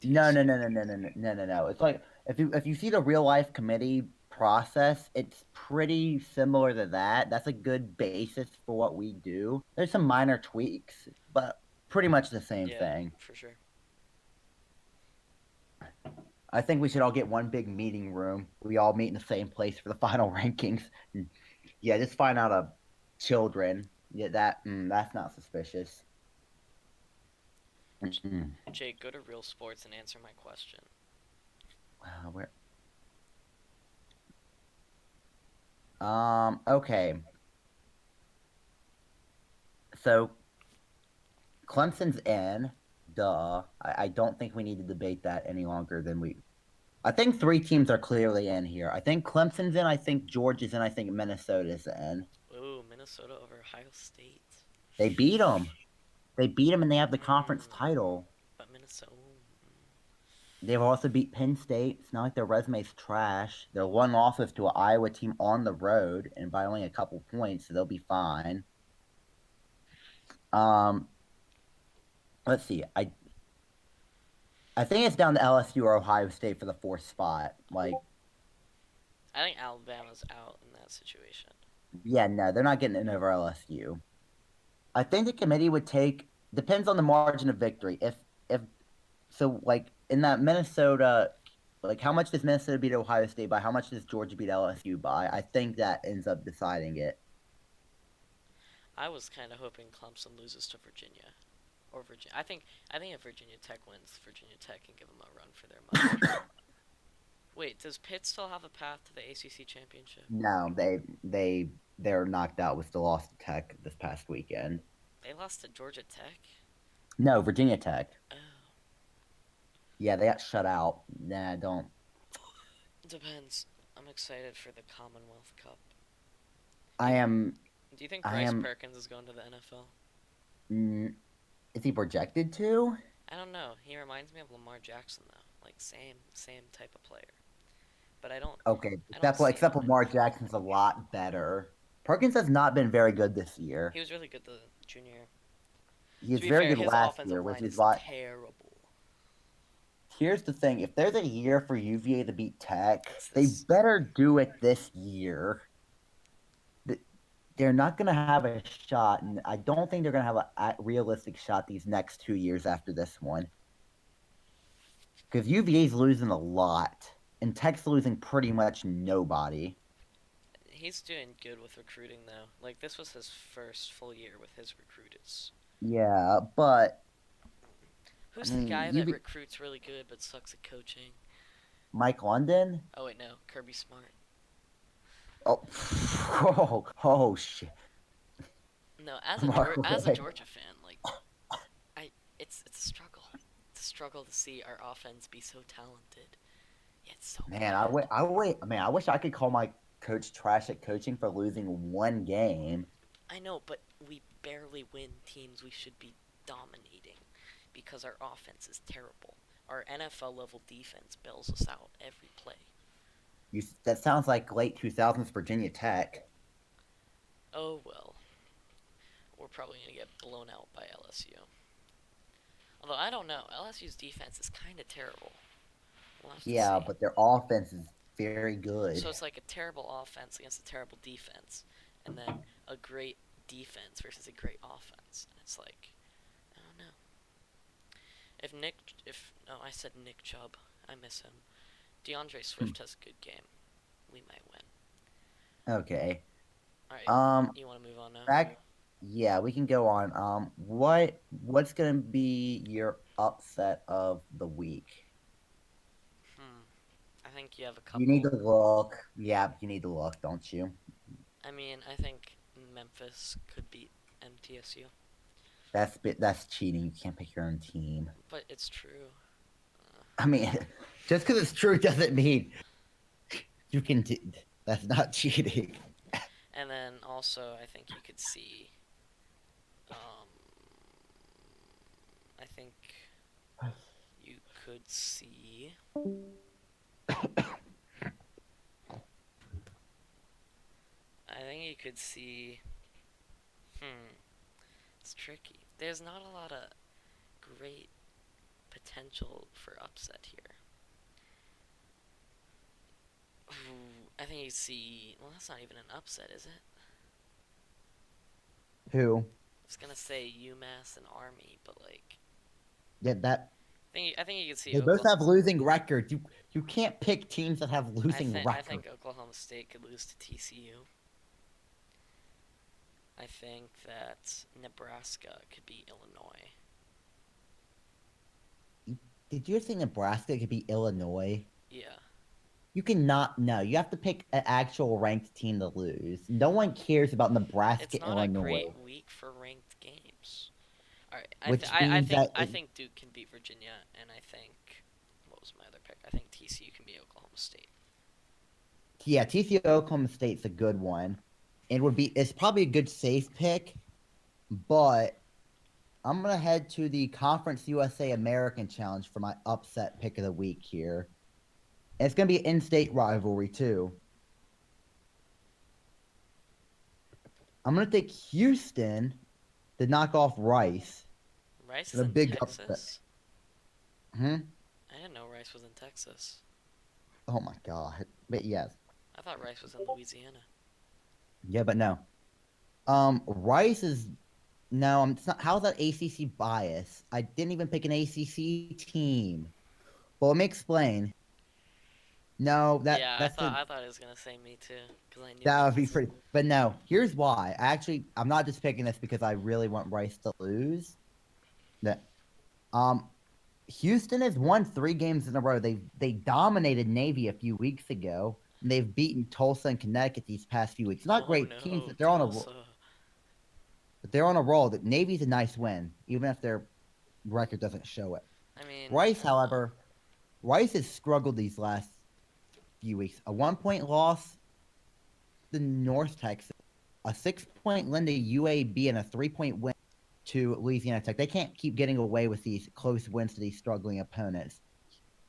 No, no, MTSU. no, no, no, no, no, no, no, no. It's like if you see the real life committee process, it's pretty similar to that. That's a good basis for what we do. There's some minor tweaks, but pretty much the same Yeah, thing. for sure. I think we should all get one big meeting room. We all meet in the same place for the final rankings. Yeah, just find out of children. Yeah, that's not suspicious. Mm-mm. Jake, go to Real Sports and answer my question. Where? Okay. So Clemson's in. Duh. I don't think we need to debate that any longer than we. I think 3 teams are clearly in here. I think Clemson's in. I think Georgia's in. I think Minnesota's in. Ooh, Minnesota over Ohio State. They beat them. They beat them, and they have the conference Mm, title. but Minnesota. They've also beat Penn State. It's not like their resume's trash. Their one loss was to an Iowa team on the road, and by only a couple points, so they'll be fine. Um, let's see. I think it's down to LSU or Ohio State for the 4th spot. Like, I think Alabama's out in that situation. yeah, no, they're not getting in over LSU. I think the committee would take depends on the margin of victory. If so, like in that Minnesota, like how much does Minnesota beat Ohio State by? How much does Georgia beat LSU by? I think that ends up deciding it. I was kind of hoping Clemson loses to Virginia, or Virginia. I think if Virginia Tech wins, Virginia Tech can give them a run for their money. Wait, does Pitt still have a path to the ACC championship? No, they're knocked out with the loss to Tech this past weekend. They lost to Georgia Tech. No, Virginia Tech. Oh, Yeah, they got shut out. Nah, don't. depends. I'm excited for the Commonwealth Cup. I am. Do you think I Bryce am. Perkins is going to the NFL? Is he projected to? I don't know. He reminds me of Lamar Jackson though, like same type of player. But Okay, I don't see him except like. Lamar Jackson's a lot better. Perkins has not been very good this year. He was really good the junior year. He To was be very fair, good his last year, offensive which line is is why. terrible. Here's the thing: if there's a year for UVA to beat Tech, It's they this. better do it this year. they're not going to have a shot, and I don't think they're going to have a realistic shot these next 2 years after this one. Because UVA's losing a lot, and Tech's losing pretty much nobody. He's doing good with recruiting though. Like this was his first full year with his recruits. Yeah, but I Who's the mean, guy that recruits really good but sucks at coaching? Mike London. Oh wait, no, Kirby Smart. Oh, oh shit. No, as Mark as a Ray. Georgia fan, like it's a struggle. It's a struggle to see our offense be so talented. Yeah, it's so Man, bad. man, I wish I could call my coach trash at coaching for losing one game. I know, but we barely win teams we should be dominating because our offense is terrible. Our NFL level defense bails us out every play. That sounds like late 2000s Virginia Tech. Oh well, we're probably gonna get blown out by LSU. Although I don't know, LSU's defense is kind of terrible. We'll have to Yeah, see. but their offense is very good. So it's like a terrible offense against a terrible defense, and then a great defense versus a great offense. And it's like, I don't know. I said Nick Chubb, I miss him. DeAndre Swift has a good game. We might win. Okay. All right, you want to move on now? Yeah, we can go on. What's gonna be your upset of the week? I think you have a couple. You need to look. Yeah, you need to look, don't you? I mean, I think Memphis could beat MTSU. That's cheating. You can't pick your own team. But it's true. I mean, just because it's true doesn't mean you can. That's not cheating. And then also, I think you could see. I think you could see. I think you could see. It's tricky. There's not a lot of great potential for upset here. I think you see. Well, that's not even an upset, is it? Who? I was gonna say UMass and Army, but like. Yeah, that. I think you can see. They both have losing records. You can't pick teams that have losing records. I think Oklahoma State could lose to TCU. I think that Nebraska could beat Illinois. Did you say Nebraska could be Illinois? Yeah. You cannot. No, you have to pick an actual ranked team to lose. No one cares about Nebraska, It's not Illinois. a great week for ranked games. All right. I think Duke can beat Virginia, and I think what was my other pick? I think TCU can beat Oklahoma State. Yeah, TCU Oklahoma State's a good one. It's probably a good safe pick, but I'm gonna head to the Conference USA American Challenge for my upset pick of the week here. And it's gonna be an in-state rivalry too. I'm gonna take Houston to knock off Rice. Rice is is a in big Texas. upset. I didn't know Rice was in Texas. Oh my god! But yes. I thought Rice was in Louisiana. Yeah, but no. Rice is no. It's not. How's that ACC bias? I didn't even pick an ACC team. Well, let me explain. No, I thought it was gonna say me too, because I knew that would be pretty. But no, here's why. I'm not just picking this because I really want Rice to lose. That, Houston has won 3 games in a row. They dominated Navy a few weeks ago. And they've beaten Tulsa and Connecticut these past few weeks. Not great teams, but they're on a roll. But they're on a roll. That Navy's a nice win, even if their record doesn't show it. I mean, Rice, however, Rice has struggled these last few weeks. A 1-point loss to North Texas, a 6-point win to UAB, and a 3-point win to Louisiana Tech. They can't keep getting away with these close wins to these struggling opponents.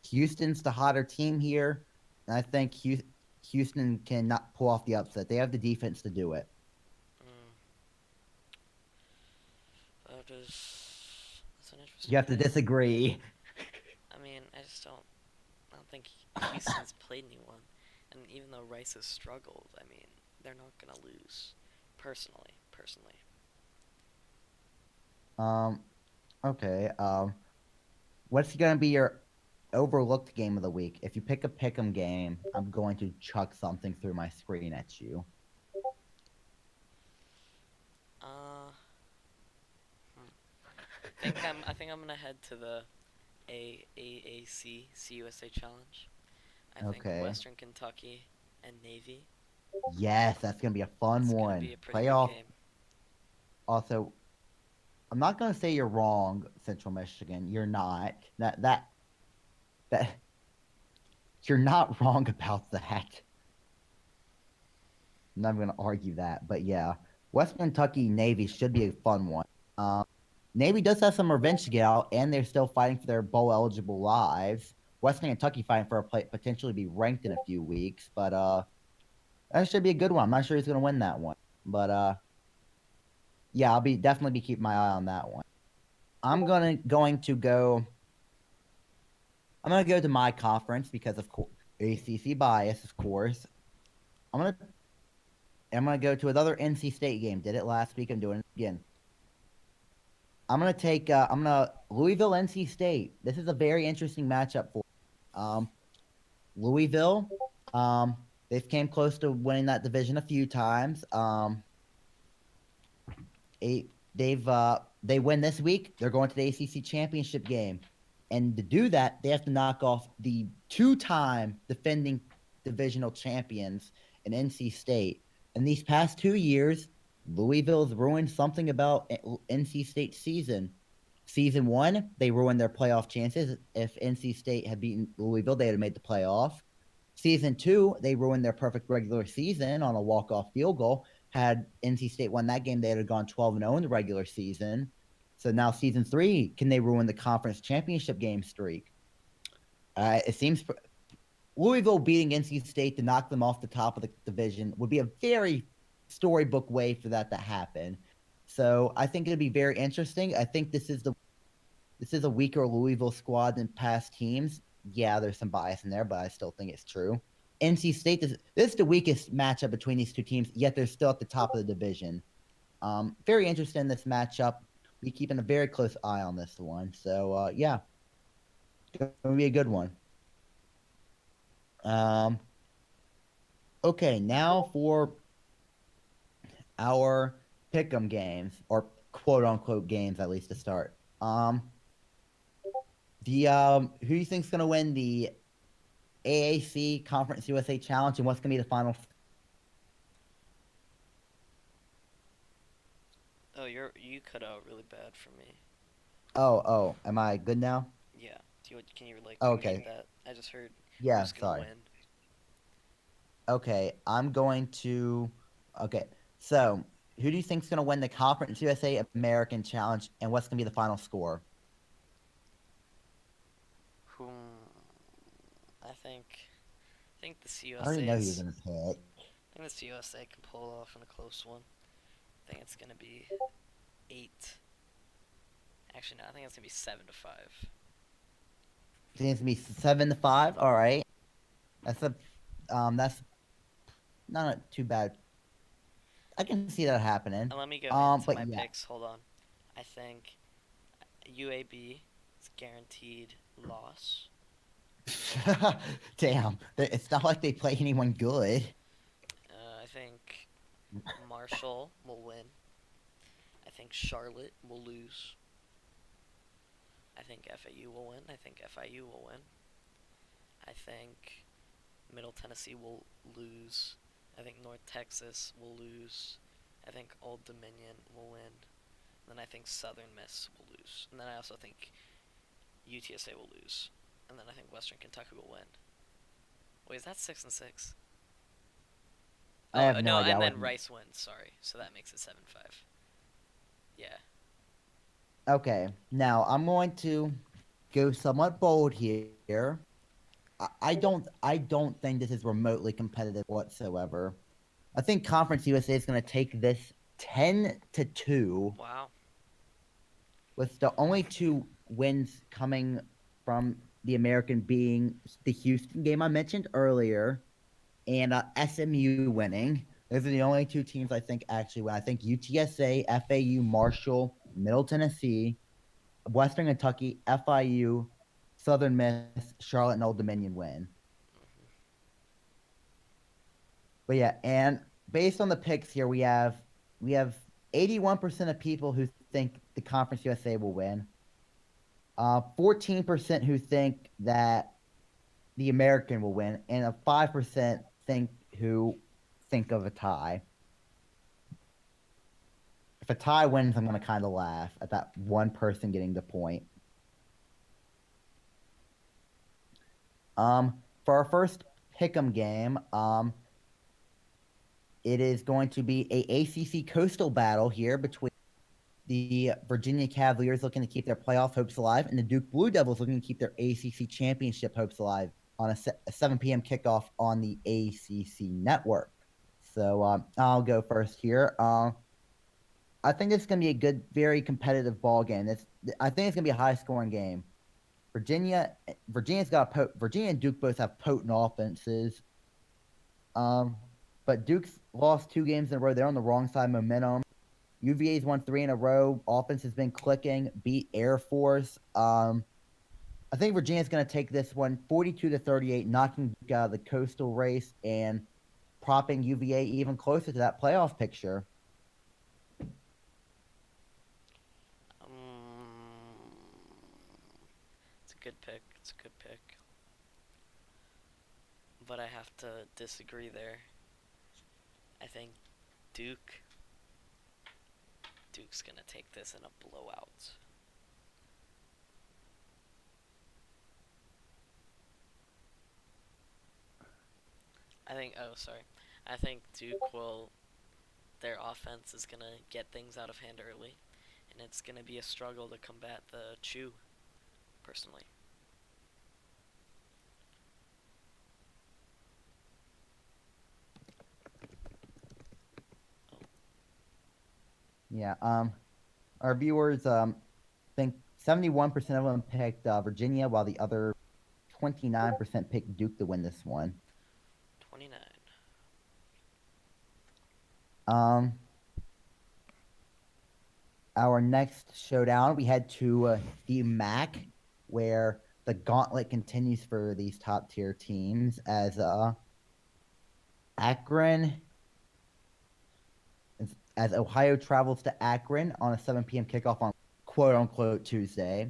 Houston's the hotter team here, and I think Houston cannot pull off the upset. They have the defense to do it. That's an interesting. You have to disagree. I mean, I don't think Houston's played anyone, and even though Rice has struggled, I mean, they're not gonna lose Personally. Um, okay. What's gonna be your overlooked game of the week? If you pick a pick'em game, I'm going to chuck something through my screen at you. Uh, I think I'm gonna head to the AAC CUSA Challenge. I think Okay. Western Kentucky and Navy. Yes, that's gonna be a fun It's gonna one. be a pretty good Playoff. game. Also, I'm not gonna say you're wrong, Central Michigan. You're not. That you're not wrong about that. I'm not gonna argue that, but yeah, Western Kentucky Navy should be a fun one. Um, Navy does have some revenge to get out, and they're still fighting for their bowl eligible lives. Western Kentucky fighting for a potentially be ranked in a few weeks, but that should be a good one. I'm not sure who's gonna win that one, but yeah, I'll be definitely be keeping my eye on that one. I'm going to go. I'm gonna go to my conference because of course ACC bias, of course. I'm gonna I'm gonna go to another NC State game. Did it last week. I'm doing it again. I'm gonna Louisville NC State. This is a very interesting matchup for Louisville. Um, they've came close to winning that division a few times. They win this week. They're going to the ACC championship game, and to do that, they have to knock off the two-time defending divisional champions in NC State. In these past 2 years, Louisville's ruined something about NC State's season. Season one, they ruined their playoff chances. If NC State had beaten Louisville, they would have made the playoff. Season two, they ruined their perfect regular season on a walk-off field goal. Had NC State won that game, they would have gone 12-0 in the regular season. So now season three, can they ruin the conference championship game streak? It seems Louisville beating NC State to knock them off the top of the division would be a very storybook way for that to happen. So I think it'd be very interesting. I think this is a weaker Louisville squad than past teams. Yeah, there's some bias in there, but I still think it's true. NC State, this is the weakest matchup between these two teams, yet they're still at the top of the division. Very interested in this matchup. Be keeping a very close eye on this one. So yeah, it's gonna be a good one. Um, okay, now for our pick'em games, or quote unquote games, at least to start. The who do you think's gonna win the AAC Conference USA Challenge, and what's gonna be the final? Oh, you cut out really bad for me. Oh, am I good now? Yeah. Can you like Oh, repeat okay, that? I just heard yeah, who's gonna sorry. win. Okay, I'm going to. Okay, so who do you think's gonna win the Conference USA American Challenge, and what's gonna be the final score? Hmm. I think I think the I already know who you're CUSA's gonna pick. I think the CUSA can pull off in a close one. I think it's gonna be 8. Actually, no. I think it's gonna be 7-5. Seems to be 7-5. All right, that's not too bad. I can see that happening. And let me go into But my yeah. picks. Hold on. I think UAB is guaranteed loss. Damn, it's not like they play anyone good. I think Marshall will win. I think Charlotte will lose. I think FAU will win. I think FIU will win. I think Middle Tennessee will lose. I think North Texas will lose. I think Old Dominion will win. And then I think Southern Miss will lose. And then I also think UTSA will lose. And then I think Western Kentucky will win. Wait, is that 6-6? I Oh have no no, idea. and then Rice wins. Sorry, so that makes it 7-5. Yeah. Okay, now I'm going to go somewhat bold here. I don't think this is remotely competitive whatsoever. I think Conference USA is going to take this 10-2, Wow. with the only two wins coming from the American being the Houston game I mentioned earlier, and SMU winning. Those are the only two teams I think actually win. I think UTSA, FAU, Marshall, Middle Tennessee, Western Kentucky, FIU, Southern Miss, Charlotte, and Old Dominion win. But yeah, and based on the picks here, we have 81% of people who think the Conference USA will win. 14% who think that the American will win, and a 5% think of a tie. If a tie wins, I'm gonna kind of laugh at that one person getting the point. For our first pick'em game, it is going to be a ACC coastal battle here between the Virginia Cavaliers looking to keep their playoff hopes alive and the Duke Blue Devils looking to keep their ACC championship hopes alive on a 7 p.m. kickoff on the ACC network. So I'll go first here. I think it's going to be a good, very competitive ball game. I think it's going to be a high-scoring game. Virginia and Duke both have potent offenses. But Duke's lost 2 games in a row. They're on the wrong side of momentum. UVA's won 3 in a row. Offense has been clicking. Beat Air Force. I think Virginia's going to take this one 42-38, knocking Duke out of the coastal race and propping UVA even closer to that playoff picture. It's a good pick. It's a good pick. But I have to disagree there. I think Duke's gonna take this in a blowout. I think Duke will. Their offense is gonna get things out of hand early, and it's gonna be a struggle to combat the Chew. Personally. Yeah. Our viewers think 71% of them picked Virginia, while the other 29% picked Duke to win this one. 29. Our next showdown, we head to the MAC, where the gauntlet continues for these top tier teams as Akron, as Ohio travels to Akron on a 7 p.m. kickoff on quote unquote Tuesday.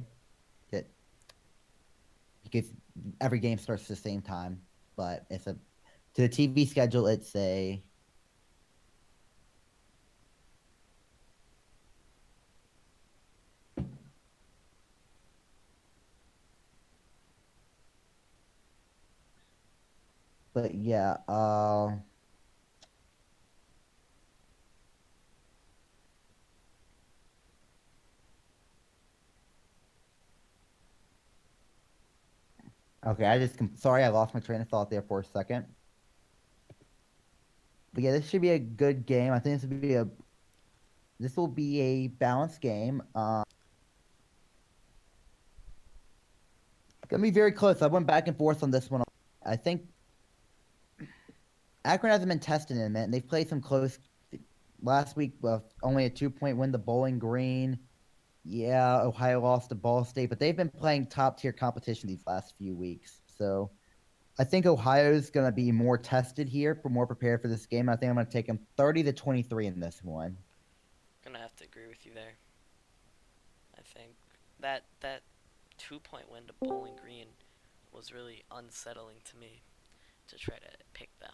Because every game starts at the same time, but to the TV schedule, it's a but yeah, okay, sorry, I lost my train of thought there for a second. But yeah, this should be a good game. I think this will be a balanced game. Gonna be very close. I went back and forth on this one. I think Akron hasn't been tested in a minute. They've played some close last week. Only a 2-point win to Bowling Green. Yeah, Ohio lost to Ball State, but they've been playing top tier competition these last few weeks. So I think Ohio's going to be more tested here, more prepared for this game. I think I'm going to take them 30-23 in this one. I'm gonna have to agree with you there. I think that 2-point win to Bowling Green was really unsettling to me to try to pick them.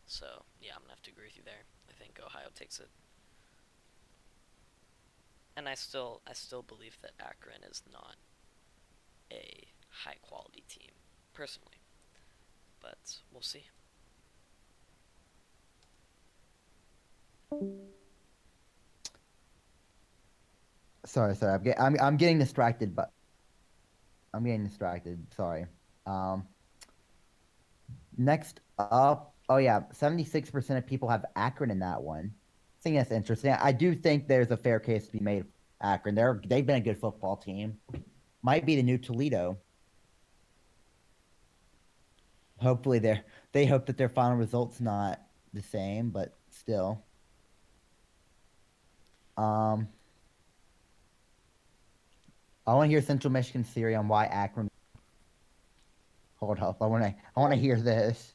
So yeah, I'm gonna have to agree with you there. I think Ohio takes it. And I still believe that Akron is not a high quality team, personally. But we'll see. Sorry. I'm getting distracted, but I'm getting distracted. Sorry. Next up, oh yeah, 76% of people have Akron in that one. I think that's interesting. I do think there's a fair case to be made. Akron, they've been a good football team. Might be the new Toledo. Hopefully, they hope that their final result's not the same, but still. Um, I want to hear Central Michigan's theory on why Akron. Hold up, I want to hear this.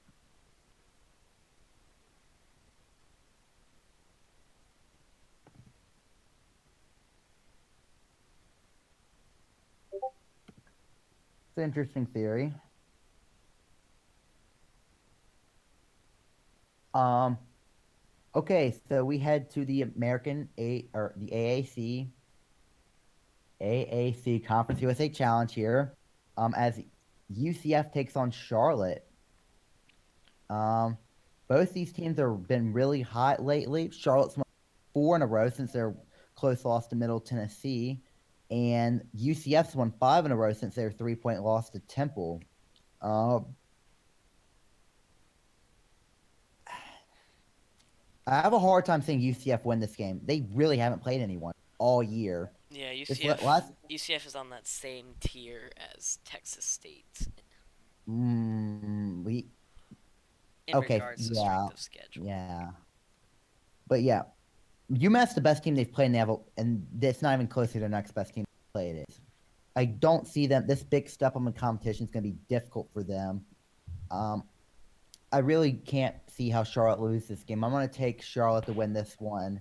It's an interesting theory. Um, okay, so we head to the American A or the AAC Conference USA Challenge here. As UCF takes on Charlotte. Um, both these teams have been really hot lately. Charlotte's won 4 in a row since their close loss to Middle Tennessee, and UCF's won 5 in a row since their 3-point loss to Temple. Uh, I have a hard time seeing UCF win this game. They really haven't played anyone all year. Yeah, This UCF. UCF is on that same tier as Texas State we in okay, regards to yeah, strength of schedule. yeah, but yeah, UMass the best team they've played, and it's not even close to their next best team they played is. I don't see them. This big step up in competition is going to be difficult for them. Um, I really can't see how Charlotte loses this game. I'm going to take Charlotte to win this one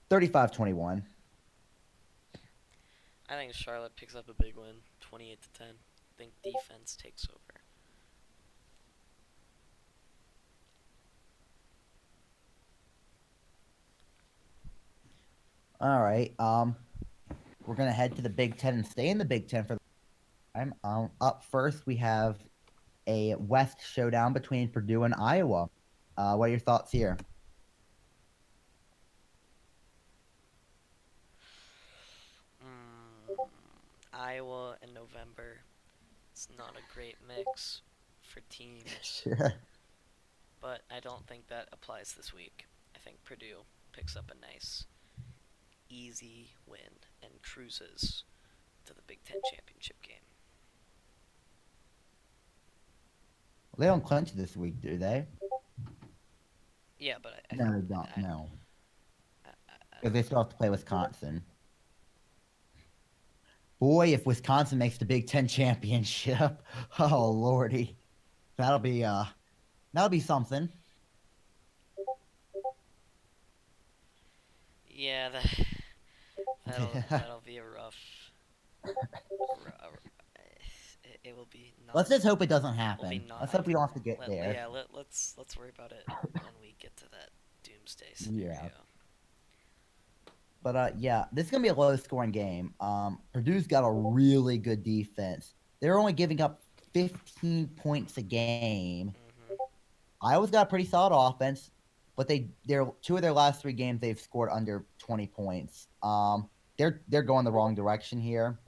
35-21. I think Charlotte picks up a big win, 28-10. I think defense takes over. All right. We're going to head to the Big Ten and stay in the Big Ten for the time. Up first, we have a West showdown between Purdue and Iowa. What are your thoughts here? Iowa in November. It's not a great mix for teams, Sure. but I don't think that applies this week. I think Purdue picks up a nice, easy win and cruises to the Big Ten championship game. They don't clinch this week, do they? Yeah, but No, they don't. No, I because they still have to play Wisconsin. Boy, if Wisconsin makes the Big Ten championship, oh lordy, that'll be something. yeah, that'll be a rough. It will be not. Let's just hope it doesn't Will be happen. not Let's hope we don't have to get Let, there. yeah, let's worry about it when we get to that doomsday scenario. Yeah. But yeah, this is gonna be a low-scoring game. Purdue's got a really good defense. They're only giving up 15 points a game. Iowa's got a pretty solid offense, but they're 2 of their last 3 games they've scored under 20 points. They're going the wrong direction here.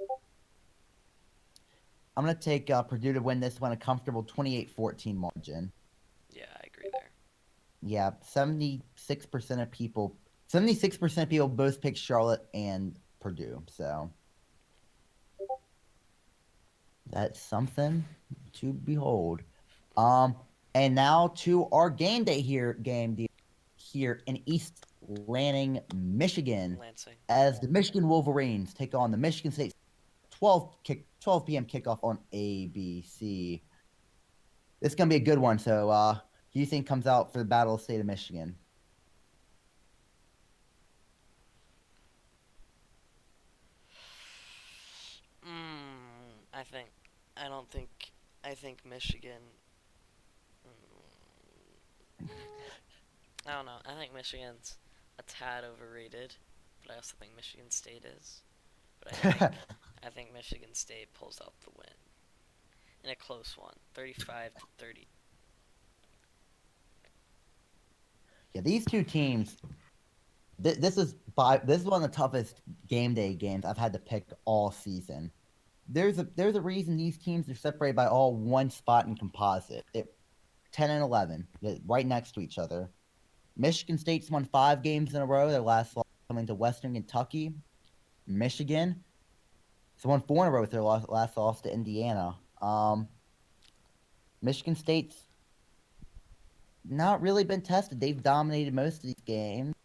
I'm gonna take Purdue to win this one, a comfortable 28-14 margin. Yeah, I agree there. Yeah, 76% of people both pick Charlotte and Purdue. So that's something to behold. And now to our game day here in East Lansing, Lansing. as the Michigan Wolverines take on the Michigan State 12 p.m. kickoff on ABC. This is gonna be a good one. So, who do you think comes out for the Battle of the State of Michigan? I think Michigan. I don't know. I think Michigan's a tad overrated, but I also think Michigan State is. But I think Michigan State pulls out the win in a close one, 35-30. Yeah, these two teams. This is one of the toughest game day games I've had to pick all season. There's a reason these teams are separated by all one spot in composite. 10 and 11, right next to each other. Michigan State's won 5 games in a row. Their last loss coming to Western Kentucky. Michigan has won 4 in a row with their last loss to Indiana. Michigan State's not really been tested. They've dominated most of these games,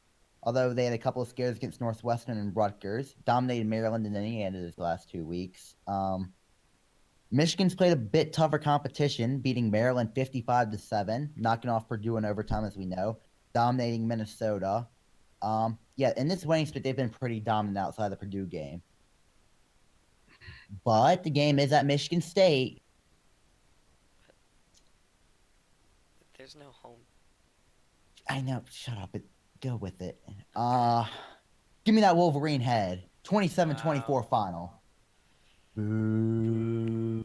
although they had a couple of scares against Northwestern and Rutgers. Dominated Maryland and Indiana this last 2 weeks. Michigan's played a bit tougher competition, beating Maryland 55-7, knocking off Purdue in overtime, as we know, dominating Minnesota. Yeah, in this winning streak, they've been pretty dominant outside the Purdue game. But the game is at Michigan State. There's no home. I know. Shut up. Go with it. Give me that Wolverine head. 27-24 Wow. final. Boo.